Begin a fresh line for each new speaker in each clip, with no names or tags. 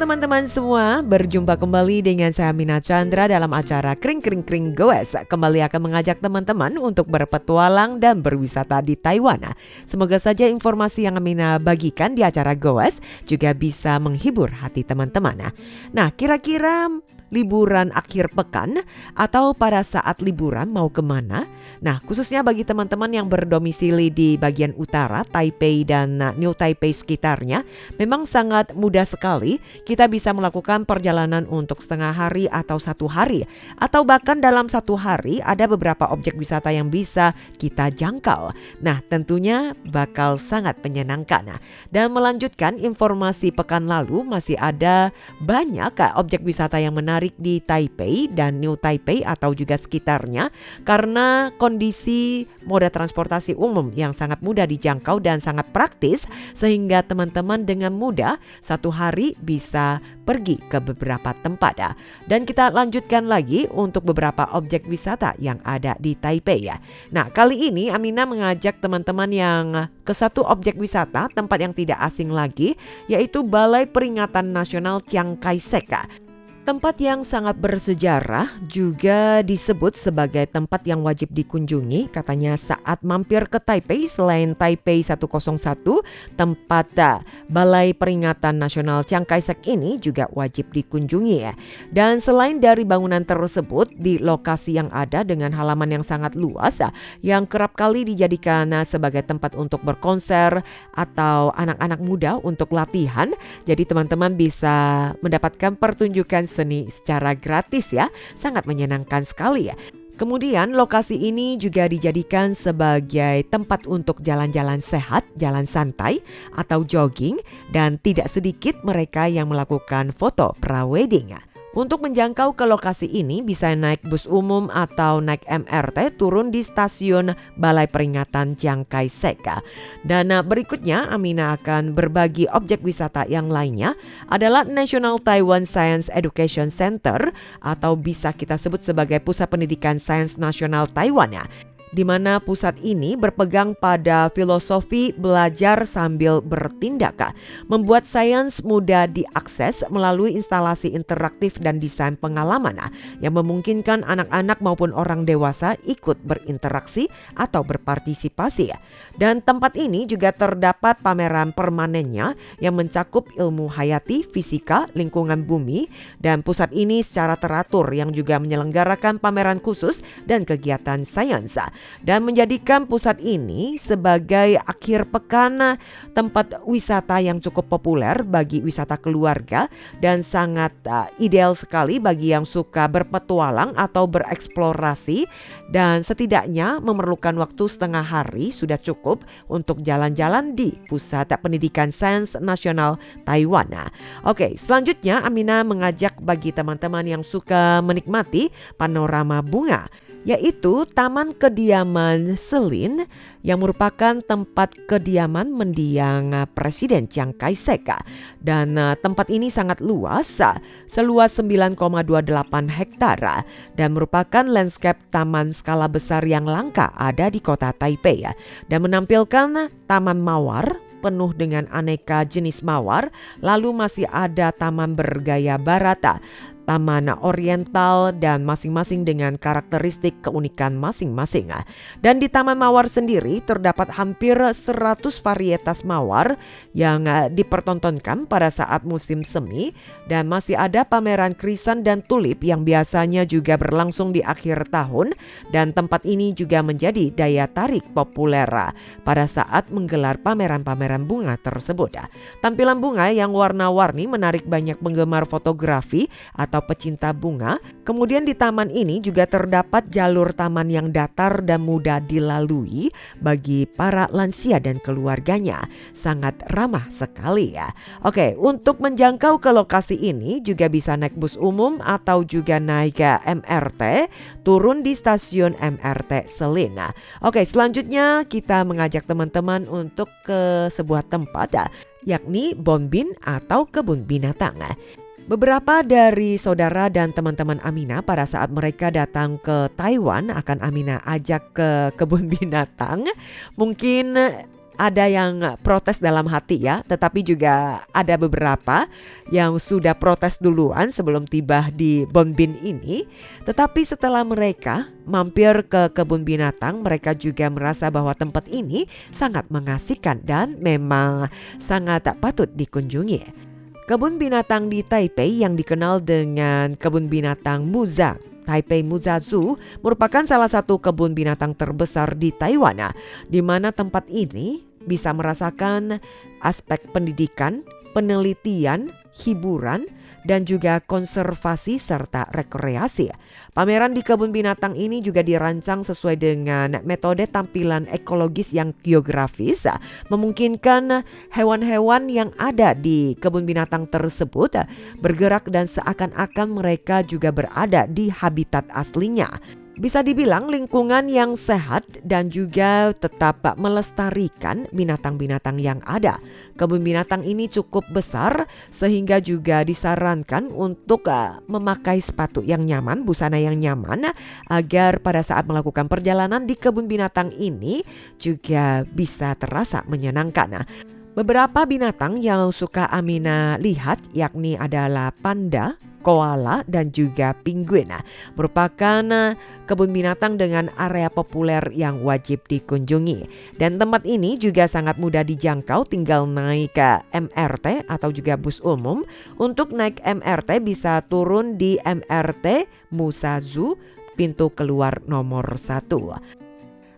teman-teman semua, berjumpa kembali dengan saya Mina Chandra dalam acara Kring Kring Kring Goes. Kembali akan mengajak teman-teman untuk berpetualang dan berwisata di Taiwan. Semoga saja informasi yang Mina bagikan di acara Goes juga bisa menghibur hati teman-teman. Nah, kira-kira liburan akhir pekan atau pada saat liburan mau kemana? Nah, khususnya bagi teman-teman yang berdomisili di bagian utara, Taipei dan New Taipei sekitarnya, memang sangat mudah sekali kita bisa melakukan perjalanan untuk setengah hari atau 1 hari. Atau bahkan dalam 1 hari ada beberapa objek wisata yang bisa kita jangkau. Nah, tentunya bakal sangat menyenangkan. Dan melanjutkan informasi pekan lalu, masih ada banyak objek wisata yang menarik di Taipei dan New Taipei atau juga sekitarnya karena kondisi moda transportasi umum yang sangat mudah dijangkau dan sangat praktis sehingga teman-teman dengan mudah 1 hari bisa pergi ke beberapa tempat. Dan kita lanjutkan lagi untuk beberapa objek wisata yang ada di Taipei ya. Nah, kali ini Amina mengajak teman-teman yang ke satu objek wisata tempat yang tidak asing lagi, yaitu Balai Peringatan Nasional Chiang Kai-shek. Tempat yang sangat bersejarah, juga disebut sebagai tempat yang wajib dikunjungi katanya saat mampir ke Taipei. Selain Taipei 101, tempat Balai Peringatan Nasional Chiang Kai-shek ini juga wajib dikunjungi ya. Dan selain dari bangunan tersebut, di lokasi yang ada dengan halaman yang sangat luas yang kerap kali dijadikan sebagai tempat untuk berkonser atau anak-anak muda untuk latihan, jadi teman-teman bisa mendapatkan pertunjukan seni secara gratis ya, sangat menyenangkan sekali ya. Kemudian lokasi ini juga dijadikan sebagai tempat untuk jalan-jalan sehat, jalan santai atau jogging, dan tidak sedikit mereka yang melakukan foto prawedding. Untuk menjangkau ke lokasi ini bisa naik bus umum atau naik MRT turun di stasiun Balai Peringatan Chiang Kai-shek. Dan berikutnya Amina akan berbagi objek wisata yang lainnya adalah National Taiwan Science Education Center atau bisa kita sebut sebagai Pusat Pendidikan Sains Nasional Taiwan ya, di mana pusat ini berpegang pada filosofi belajar sambil bertindak, membuat sains mudah diakses melalui instalasi interaktif dan desain pengalaman yang memungkinkan anak-anak maupun orang dewasa ikut berinteraksi atau berpartisipasi. Dan tempat ini juga terdapat pameran permanennya yang mencakup ilmu hayati, fisika, lingkungan bumi, dan pusat ini secara teratur yang juga menyelenggarakan pameran khusus dan kegiatan sains, dan menjadikan pusat ini sebagai akhir pekan tempat wisata yang cukup populer bagi wisata keluarga dan sangat ideal sekali bagi yang suka berpetualang atau bereksplorasi, dan setidaknya memerlukan waktu setengah hari sudah cukup untuk jalan-jalan di Pusat Pendidikan Sains Nasional Taiwan. Oke, selanjutnya Amina mengajak bagi teman-teman yang suka menikmati panorama bunga, yaitu Taman Kediaman Selin yang merupakan tempat kediaman mendiang Presiden Chiang Kai-shek. Dan tempat ini sangat luas, seluas 9,28 hektar dan merupakan landscape taman skala besar yang langka ada di kota Taipei dan menampilkan taman mawar penuh dengan aneka jenis mawar, lalu masih ada taman bergaya barat, taman oriental, dan masing-masing dengan karakteristik keunikan masing-masing. Dan di Taman Mawar sendiri terdapat hampir 100 varietas mawar yang dipertontonkan pada saat musim semi, dan masih ada pameran krisan dan tulip yang biasanya juga berlangsung di akhir tahun, dan tempat ini juga menjadi daya tarik populer pada saat menggelar pameran-pameran bunga tersebut. Tampilan bunga yang warna-warni menarik banyak penggemar fotografi atau pecinta bunga. Kemudian di taman ini juga terdapat jalur taman yang datar dan mudah dilalui bagi para lansia dan keluarganya. Sangat ramah sekali ya. Oke, untuk menjangkau ke lokasi ini juga bisa naik bus umum atau juga naik ke MRT, turun di stasiun MRT Selin. Oke, selanjutnya kita mengajak teman-teman untuk ke sebuah tempat yakni Bonbin atau kebun binatang. Beberapa dari saudara dan teman-teman Amina pada saat mereka datang ke Taiwan akan Amina ajak ke kebun binatang. Mungkin ada yang protes dalam hati ya, tetapi juga ada beberapa yang sudah protes duluan sebelum tiba di Bonbin ini. Tetapi setelah mereka mampir ke kebun binatang, mereka juga merasa bahwa tempat ini sangat mengasihkan dan memang sangat patut dikunjungi. Kebun binatang di Taipei yang dikenal dengan kebun binatang Muza Taipei Muza Zoo merupakan salah satu kebun binatang terbesar di Taiwan, di mana tempat ini bisa merasakan aspek pendidikan, penelitian, hiburan, dan juga konservasi serta rekreasi. Pameran di kebun binatang ini juga dirancang sesuai dengan metode tampilan ekologis yang geografis, memungkinkan hewan-hewan yang ada di kebun binatang tersebut bergerak dan seakan-akan mereka juga berada di habitat aslinya. Bisa dibilang lingkungan yang sehat dan juga tetap melestarikan binatang-binatang yang ada. Kebun binatang ini cukup besar sehingga juga disarankan untuk memakai sepatu yang nyaman, busana yang nyaman agar pada saat melakukan perjalanan di kebun binatang ini juga bisa terasa menyenangkan. Beberapa binatang yang suka Amina lihat yakni adalah panda, koala, dan juga penguin. Merupakan kebun binatang dengan area populer yang wajib dikunjungi. Dan tempat ini juga sangat mudah dijangkau, tinggal naik ke MRT atau juga bus umum. Untuk naik MRT bisa turun di MRT Musa Zoo, pintu keluar nomor 1.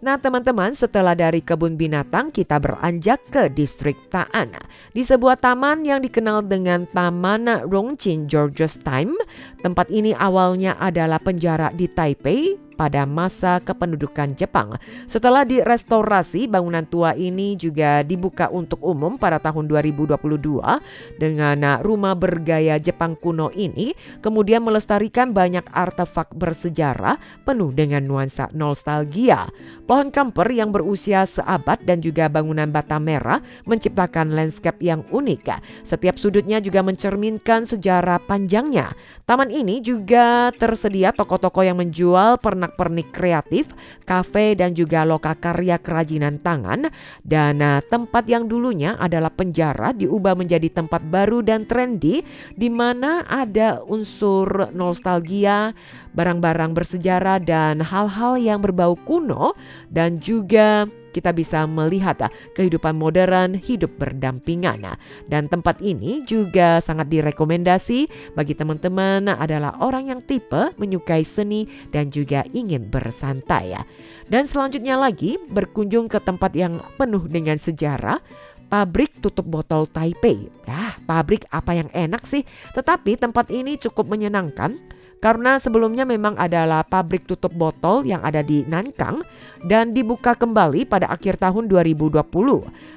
Nah teman-teman, setelah dari kebun binatang kita beranjak ke distrik Ta'an. Di sebuah taman yang dikenal dengan Taman Rongqing George's Time. Tempat ini awalnya adalah penjara di Taipei pada masa kependudukan Jepang. Setelah direstorasi, bangunan tua ini juga dibuka untuk umum pada tahun 2022 dengan rumah bergaya Jepang kuno ini kemudian melestarikan banyak artefak bersejarah penuh dengan nuansa nostalgia. Pohon kamper yang berusia seabad dan juga bangunan bata merah menciptakan landscape yang unik. Setiap sudutnya juga mencerminkan sejarah panjangnya. Taman ini juga tersedia toko-toko yang menjual pernak-pernik kreatif, kafe dan juga lokakarya kerajinan tangan. Dan tempat yang dulunya adalah penjara diubah menjadi tempat baru dan trendy di mana ada unsur nostalgia, barang-barang bersejarah dan hal-hal yang berbau kuno, dan juga kita bisa melihat kehidupan modern hidup berdampingan. Dan tempat ini juga sangat direkomendasi bagi teman-teman adalah orang yang tipe menyukai seni dan juga ingin bersantai. Dan selanjutnya lagi berkunjung ke tempat yang penuh dengan sejarah, pabrik tutup botol Taipei. Pabrik apa yang enak sih? Tetapi tempat ini cukup menyenangkan karena sebelumnya memang adalah pabrik tutup botol yang ada di Nankang dan dibuka kembali pada akhir tahun 2020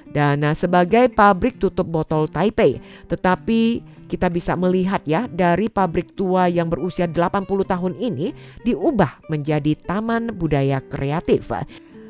dan sebagai pabrik tutup botol Taipei. Tetapi kita bisa melihat ya, dari pabrik tua yang berusia 80 tahun ini diubah menjadi taman budaya kreatif.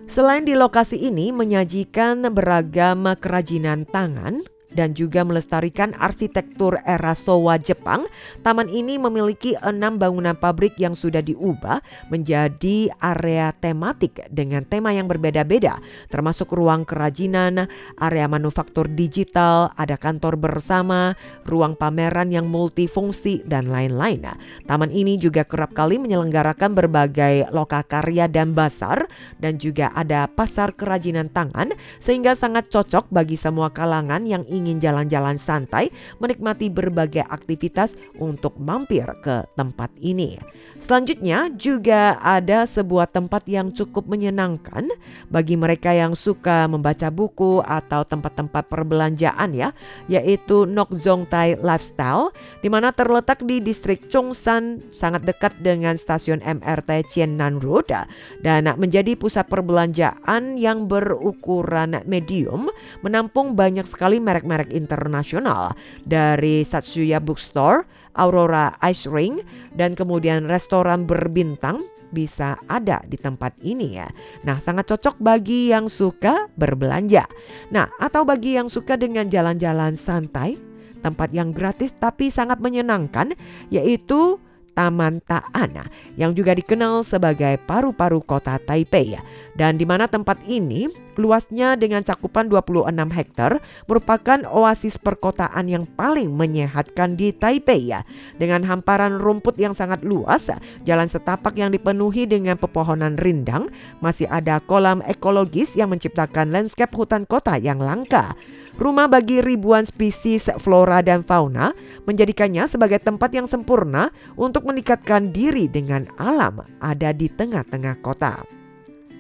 Selain di lokasi ini menyajikan beragam kerajinan tangan dan juga melestarikan arsitektur era Showa Jepang, taman ini memiliki 6 bangunan pabrik yang sudah diubah menjadi area tematik dengan tema yang berbeda-beda, termasuk ruang kerajinan, area manufaktur digital, ada kantor bersama, ruang pameran yang multifungsi, dan lain-lain. Taman ini juga kerap kali menyelenggarakan berbagai lokakarya dan bazar, dan juga ada pasar kerajinan tangan, sehingga sangat cocok bagi semua kalangan yang ingin jalan-jalan santai, menikmati berbagai aktivitas untuk mampir ke tempat ini. Selanjutnya juga ada sebuah tempat yang cukup menyenangkan bagi mereka yang suka membaca buku atau tempat-tempat perbelanjaan ya, yaitu Nokzongtai Lifestyle, di mana terletak di distrik Chongsan, sangat dekat dengan stasiun MRT Qiannan Road dan menjadi pusat perbelanjaan yang berukuran medium, menampung banyak sekali merek-merek internasional dari Satsuya Bookstore, Aurora Ice Ring, dan kemudian restoran berbintang bisa ada di tempat ini ya. Nah, sangat cocok bagi yang suka berbelanja. Nah, atau bagi yang suka dengan jalan-jalan santai, tempat yang gratis tapi sangat menyenangkan, yaitu Taman Ta'an yang juga dikenal sebagai paru-paru kota Taipei. Dan di mana tempat ini luasnya dengan cakupan 26 hektar merupakan oasis perkotaan yang paling menyehatkan di Taipei. Dengan hamparan rumput yang sangat luas, jalan setapak yang dipenuhi dengan pepohonan rindang, masih ada kolam ekologis yang menciptakan landscape hutan kota yang langka. Rumah bagi ribuan spesies flora dan fauna menjadikannya sebagai tempat yang sempurna untuk mendekatkan diri dengan alam ada di tengah-tengah kota.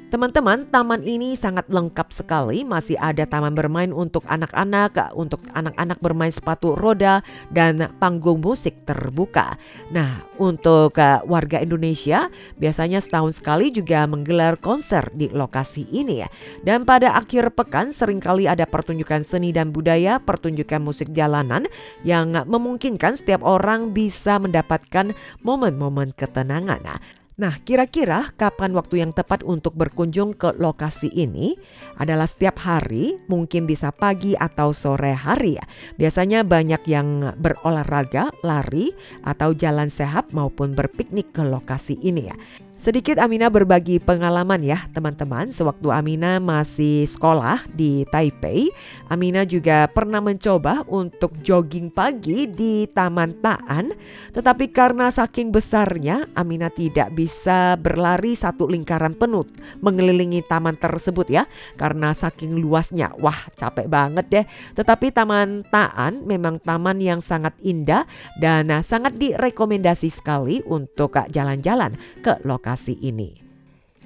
Teman-teman, taman ini sangat lengkap sekali. Masih ada taman bermain untuk anak-anak bermain sepatu roda dan panggung musik terbuka. Nah, untuk warga Indonesia biasanya setahun sekali juga menggelar konser di lokasi ini ya. Dan pada akhir pekan seringkali ada pertunjukan seni dan budaya, pertunjukan musik jalanan yang memungkinkan setiap orang bisa mendapatkan momen-momen ketenangan. Nah, kira-kira kapan waktu yang tepat untuk berkunjung ke lokasi ini? Adalah setiap hari, mungkin bisa pagi atau sore hari ya. Biasanya banyak yang berolahraga, lari, atau jalan sehat maupun berpiknik ke lokasi ini ya. Sedikit Amina berbagi pengalaman ya teman-teman. Sewaktu Amina masih sekolah di Taipei, Amina juga pernah mencoba untuk jogging pagi di Taman Ta'an. Tetapi karena saking besarnya, Amina tidak bisa berlari satu lingkaran penuh mengelilingi taman tersebut ya. Karena saking luasnya, wah capek banget deh. Tetapi Taman Ta'an memang taman yang sangat indah dan sangat direkomendasi sekali untuk jalan-jalan ke lokasi ini.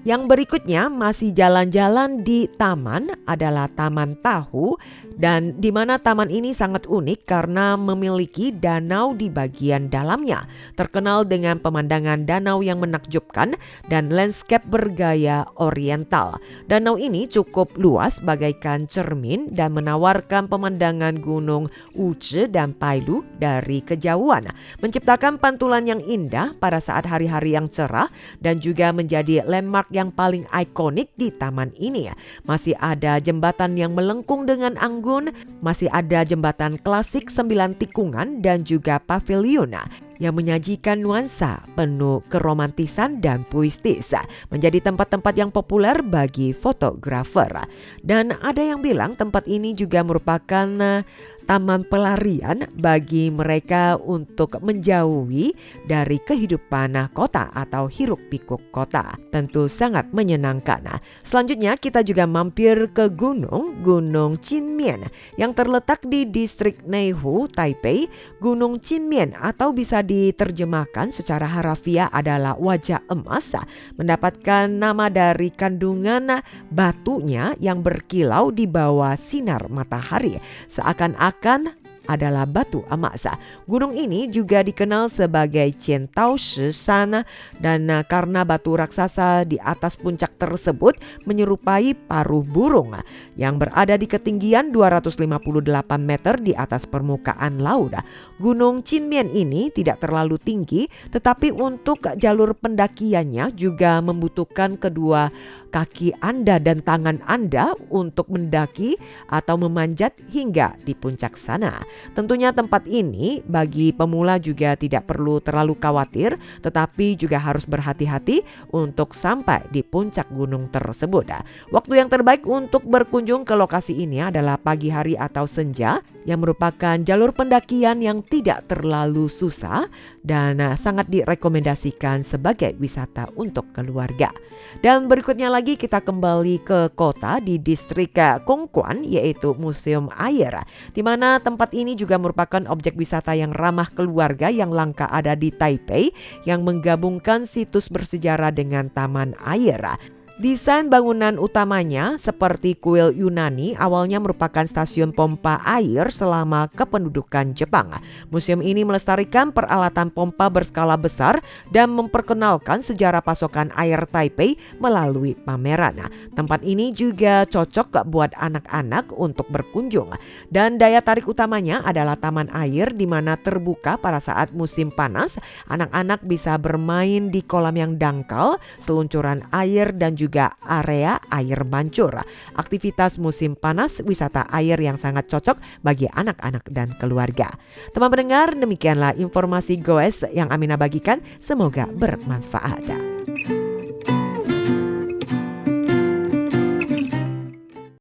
Yang berikutnya masih jalan-jalan di taman adalah Taman Tahu, dan di mana taman ini sangat unik karena memiliki danau di bagian dalamnya, terkenal dengan pemandangan danau yang menakjubkan dan landscape bergaya oriental. Danau ini cukup luas bagaikan cermin dan menawarkan pemandangan gunung Wuche dan Pailu dari kejauhan, menciptakan pantulan yang indah pada saat hari-hari yang cerah dan juga menjadi landmark yang paling ikonik di taman ini ya. Masih ada jembatan yang melengkung dengan anggun, masih ada jembatan klasik 9 tikungan dan juga pavilion yang menyajikan nuansa penuh keromantisan dan puitis, menjadi tempat-tempat yang populer bagi fotografer. Dan ada yang bilang tempat ini juga merupakan taman pelarian bagi mereka untuk menjauhi dari kehidupan kota atau hiruk pikuk kota. Tentu sangat menyenangkan. Selanjutnya kita juga mampir ke Gunung Qinmian yang terletak di distrik Neihu, Taipei. Gunung Qinmian atau bisa diterjemahkan secara harafiah adalah wajah emas, mendapatkan nama dari kandungan batunya yang berkilau di bawah sinar matahari, seakan-akan adalah batu emas. Gunung ini juga dikenal sebagai Qiantao Shishan dan karena batu raksasa di atas puncak tersebut menyerupai paruh burung yang berada di ketinggian 258 meter di atas permukaan laut. Gunung Qinmian ini tidak terlalu tinggi, tetapi untuk jalur pendakiannya juga membutuhkan kedua kaki Anda dan tangan Anda untuk mendaki atau memanjat hingga di puncak sana. Tentunya tempat ini bagi pemula juga tidak perlu terlalu khawatir, tetapi juga harus berhati-hati untuk sampai di puncak gunung tersebut. Waktu yang terbaik untuk berkunjung ke lokasi ini adalah pagi hari atau senja, yang merupakan jalur pendakian yang tidak terlalu susah dan sangat direkomendasikan sebagai wisata untuk keluarga. Dan berikutnya lagi kita kembali ke kota di distrik Kongguan, yaitu Museum Air, di mana tempat ini juga merupakan objek wisata yang ramah keluarga yang langka ada di Taipei, yang menggabungkan situs bersejarah dengan taman air. Desain bangunan utamanya seperti kuil Yunani awalnya merupakan stasiun pompa air selama kependudukan Jepang. Museum ini melestarikan peralatan pompa berskala besar dan memperkenalkan sejarah pasokan air Taipei melalui pameran. Tempat ini juga cocok buat anak-anak untuk berkunjung. Dan daya tarik utamanya adalah taman air di mana terbuka pada saat musim panas. Anak-anak bisa bermain di kolam yang dangkal, seluncuran air dan juga juga area air mancur. Aktivitas musim panas, wisata air yang sangat cocok bagi anak-anak dan keluarga. Teman pendengar, demikianlah informasi goes yang Aminah bagikan. Semoga bermanfaat.